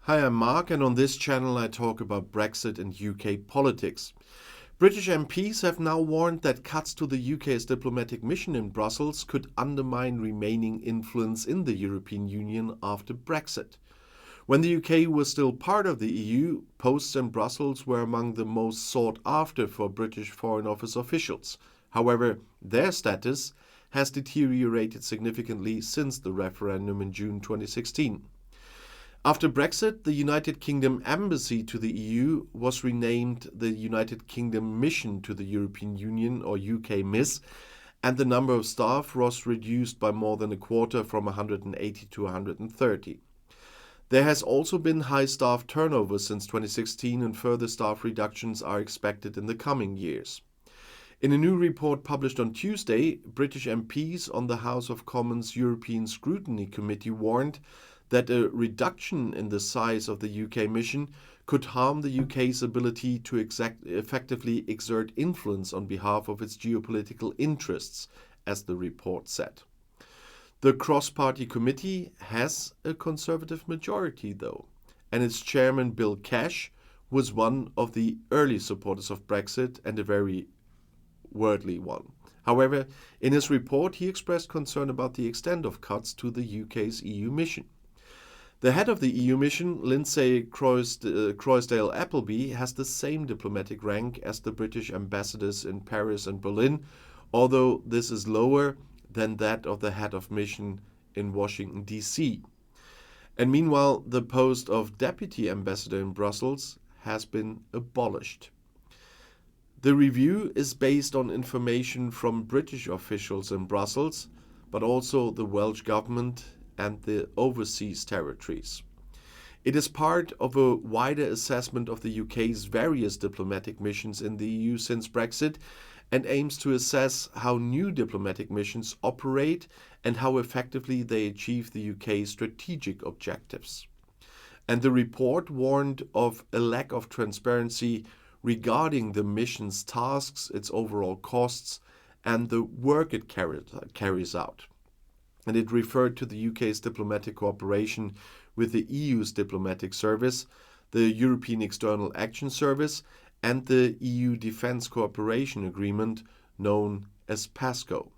Hi, I'm Marc, and on this channel I talk about Brexit and UK politics. British MPs have now warned that cuts to the UK's diplomatic mission in Brussels could undermine remaining influence in the European Union after Brexit. When the UK was still part of the EU, posts in Brussels were among the most sought after for British Foreign Office officials. However, their status has deteriorated significantly since the referendum in June 2016. After Brexit, the United Kingdom Embassy to the EU was renamed the United Kingdom Mission to the European Union, or UK MIS, and the number of staff was reduced by more than a quarter from 180 to 130. There has also been high staff turnover since 2016, and further staff reductions are expected in the coming years. In a new report published on Tuesday, British MPs on the House of Commons European Scrutiny Committee warned that a reduction in the size of the UK mission could harm the UK's ability to effectively exert influence on behalf of its geopolitical interests, as the report said. The cross-party committee has a Conservative majority, though, and its chairman, Bill Cash, was one of the early supporters of Brexit and a very worldly one. However, in his report, he expressed concern about the extent of cuts to the UK's EU mission. The head of the EU mission, Lindsay Croysdale-Appleby, has the same diplomatic rank as the British ambassadors in Paris and Berlin, although this is lower than that of the head of mission in Washington, D.C. And meanwhile, the post of deputy ambassador in Brussels has been abolished. The review is based on information from British officials in Brussels, but also the Welsh government and the overseas territories. It is part of a wider assessment of the UK's various diplomatic missions in the EU since Brexit, and aims to assess how new diplomatic missions operate and how effectively they achieve the UK's strategic objectives. And the report warned of a lack of transparency regarding the mission's tasks, its overall costs, and the work it carries out. And it referred to the UK's diplomatic cooperation with the EU's diplomatic service, the European External Action Service, and the EU Defence Cooperation Agreement, known as PESCO.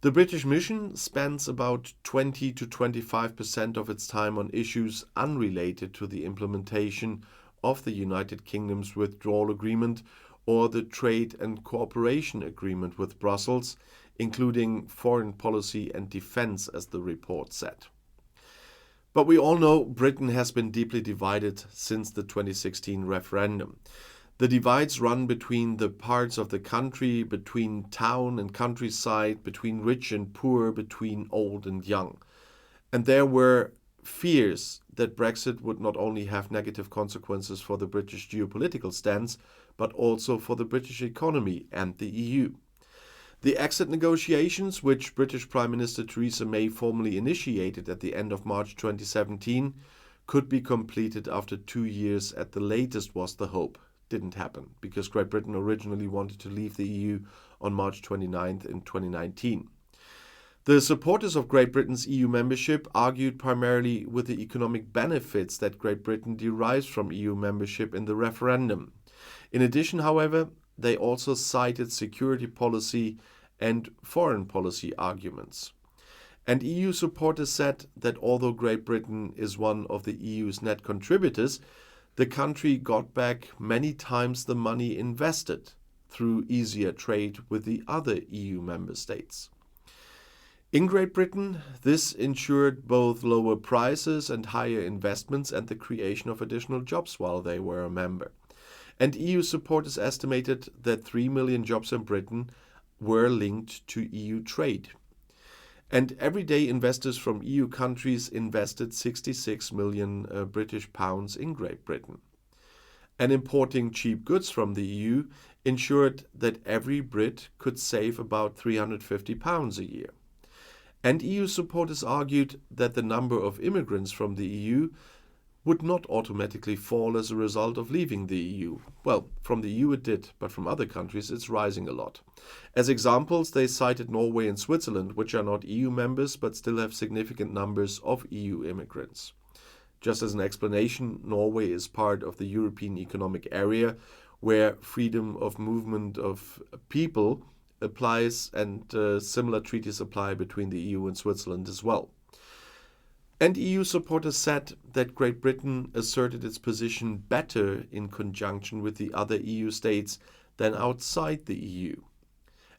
The British mission spends about 20 to 25% of its time on issues unrelated to the implementation of the United Kingdom's withdrawal agreement or the Trade and Cooperation Agreement with Brussels, including foreign policy and defence, as the report said. But we all know Britain has been deeply divided since the 2016 referendum. The divides run between the parts of the country, between town and countryside, between rich and poor, between old and young. And there were fears that Brexit would not only have negative consequences for the British geopolitical stance, but also for the British economy and the EU. The exit negotiations, which British Prime Minister Theresa May formally initiated at the end of March 2017, could be completed after 2 years at the latest, was the hope. Didn't happen, because Great Britain originally wanted to leave the EU on March 29th in 2019. The supporters of Great Britain's EU membership argued primarily with the economic benefits that Great Britain derives from EU membership in the referendum. In addition, however, they also cited security policy and foreign policy arguments. And EU supporters said that although Great Britain is one of the EU's net contributors, the country got back many times the money invested through easier trade with the other EU member states. In Great Britain, this ensured both lower prices and higher investments and the creation of additional jobs while they were a member. And EU supporters estimated that 3 million jobs in Britain were linked to EU trade. And everyday investors from EU countries invested 66 million British pounds in Great Britain. And importing cheap goods from the EU ensured that every Brit could save about £350 a year. And EU supporters argued that the number of immigrants from the EU would not automatically fall as a result of leaving the EU. Well, from the EU it did, but from other countries it's rising a lot. As examples, they cited Norway and Switzerland, which are not EU members but still have significant numbers of EU immigrants. Just as an explanation, Norway is part of the European Economic Area, where freedom of movement of people applies, and similar treaties apply between the EU and Switzerland as well. And EU supporters said that Great Britain asserted its position better in conjunction with the other EU states than outside the EU.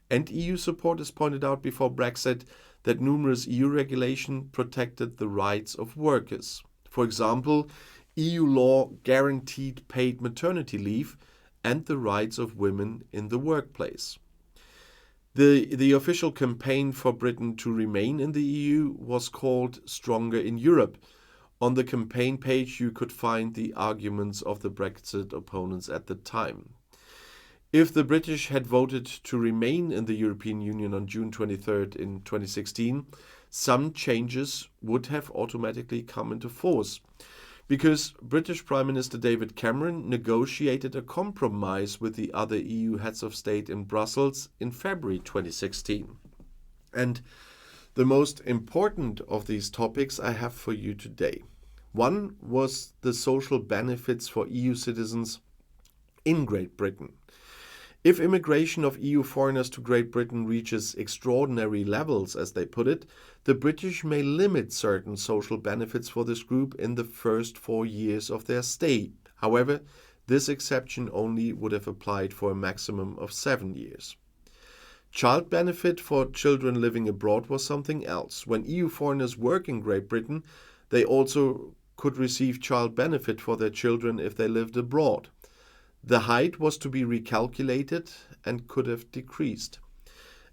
And EU supporters pointed out before Brexit that numerous EU regulation protected the rights of workers. For example, EU law guaranteed paid maternity leave and the rights of women in the workplace. The official campaign for Britain to remain in the EU was called Stronger in Europe. On the campaign page you could find the arguments of the Brexit opponents at the time. If the British had voted to remain in the European Union on June 23rd in 2016, some changes would have automatically come into force, because British Prime Minister David Cameron negotiated a compromise with the other EU heads of state in Brussels in February 2016. And the most important of these topics I have for you today. One was the social benefits for EU citizens in Great Britain. If immigration of EU foreigners to Great Britain reaches extraordinary levels, as they put it, the British may limit certain social benefits for this group in the first 4 years of their stay. However, this exception only would have applied for a maximum of 7 years. Child benefit for children living abroad was something else. When EU foreigners work in Great Britain, they also could receive child benefit for their children if they lived abroad. The height was to be recalculated and could have decreased.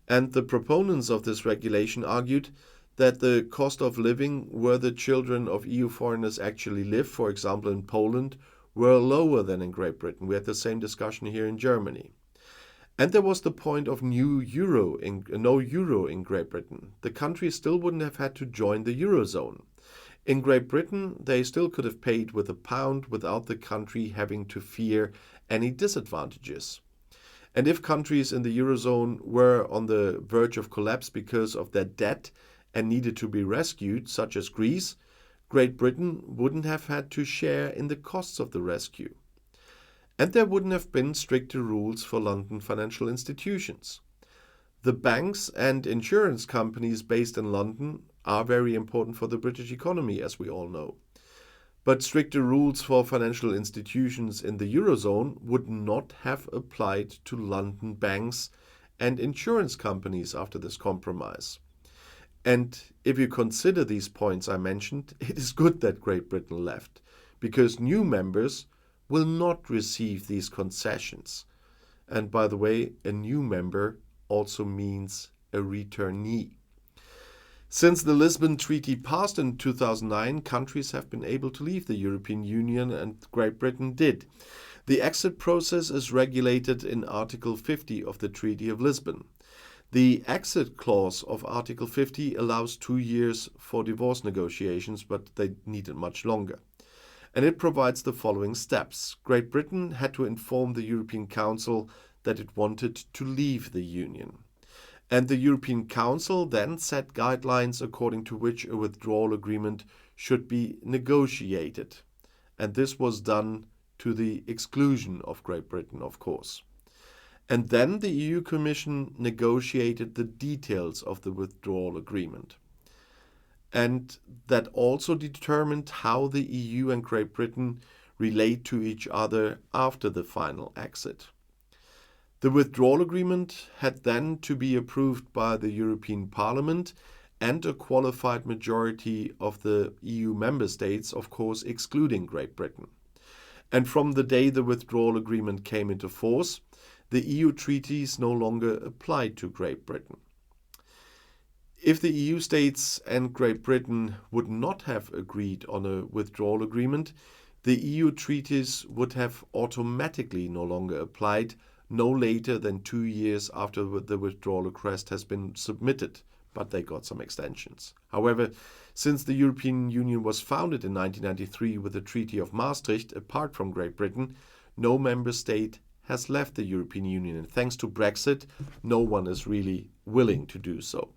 And the proponents of this regulation argued that the cost of living where the children of EU foreigners actually live, for example in Poland, were lower than in Great Britain. We had the same discussion here in Germany. And there was the point of no euro in Great Britain. The country still wouldn't have had to join the Eurozone. In Great Britain, they still could have paid with a pound without the country having to fear any disadvantages. And if countries in the Eurozone were on the verge of collapse because of their debt and needed to be rescued, such as Greece, Great Britain wouldn't have had to share in the costs of the rescue. And there wouldn't have been stricter rules for London financial institutions. The banks and insurance companies based in London are very important for the British economy, as we all know. But stricter rules for financial institutions in the Eurozone would not have applied to London banks and insurance companies after this compromise. And if you consider these points I mentioned, it is good that Great Britain left, because new members will not receive these concessions. And by the way, a new member also means a returnee. Since the Lisbon Treaty passed in 2009, countries have been able to leave the European Union, and Great Britain did. The exit process is regulated in Article 50 of the Treaty of Lisbon. The exit clause of Article 50 allows 2 years for divorce negotiations, but they needed much longer. And it provides the following steps. Great Britain had to inform the European Council that it wanted to leave the Union. And the European Council then set guidelines according to which a withdrawal agreement should be negotiated. And this was done to the exclusion of Great Britain, of course. And then the EU Commission negotiated the details of the withdrawal agreement. And that also determined how the EU and Great Britain relate to each other after the final exit. The withdrawal agreement had then to be approved by the European Parliament and a qualified majority of the EU member states, of course, excluding Great Britain. And from the day the withdrawal agreement came into force, the EU treaties no longer applied to Great Britain. If the EU states and Great Britain would not have agreed on a withdrawal agreement, the EU treaties would have automatically no longer applied no later than 2 years after the withdrawal request has been submitted, but they got some extensions. However, since the European Union was founded in 1993 with the Treaty of Maastricht, apart from Great Britain, no member state has left the European Union, and thanks to Brexit, no one is really willing to do so.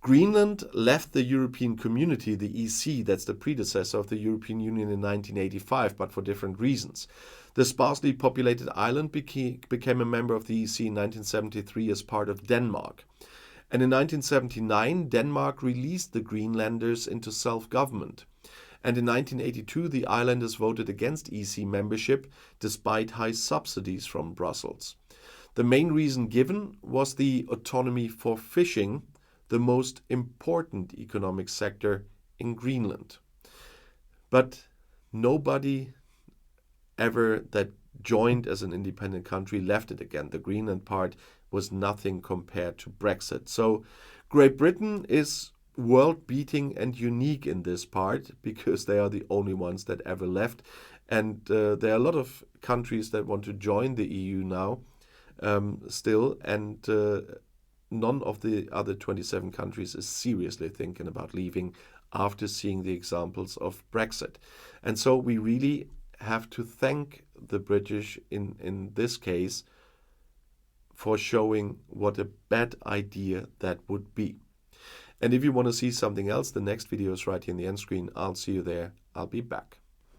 Greenland left the European Community, the EC, that's the predecessor of the European Union, in 1985, but for different reasons. The sparsely populated island became a member of the EC in 1973 as part of Denmark. And in 1979, Denmark released the Greenlanders into self-government. And in 1982, the islanders voted against EC membership despite high subsidies from Brussels. The main reason given was the autonomy for fishing, the most important economic sector in Greenland. But nobody ever that joined as an independent country left it again. The Greenland part was nothing compared to Brexit. So Great Britain is world-beating and unique in this part because they are the only ones that ever left. And there are a lot of countries that want to join the EU now still, and none of the other 27 countries is seriously thinking about leaving after seeing the examples of Brexit. And so we really have to thank the British in this case for showing what a bad idea that would be. And if you want to see something else, the next video is right here in the end screen. I'll see you there. I'll be back.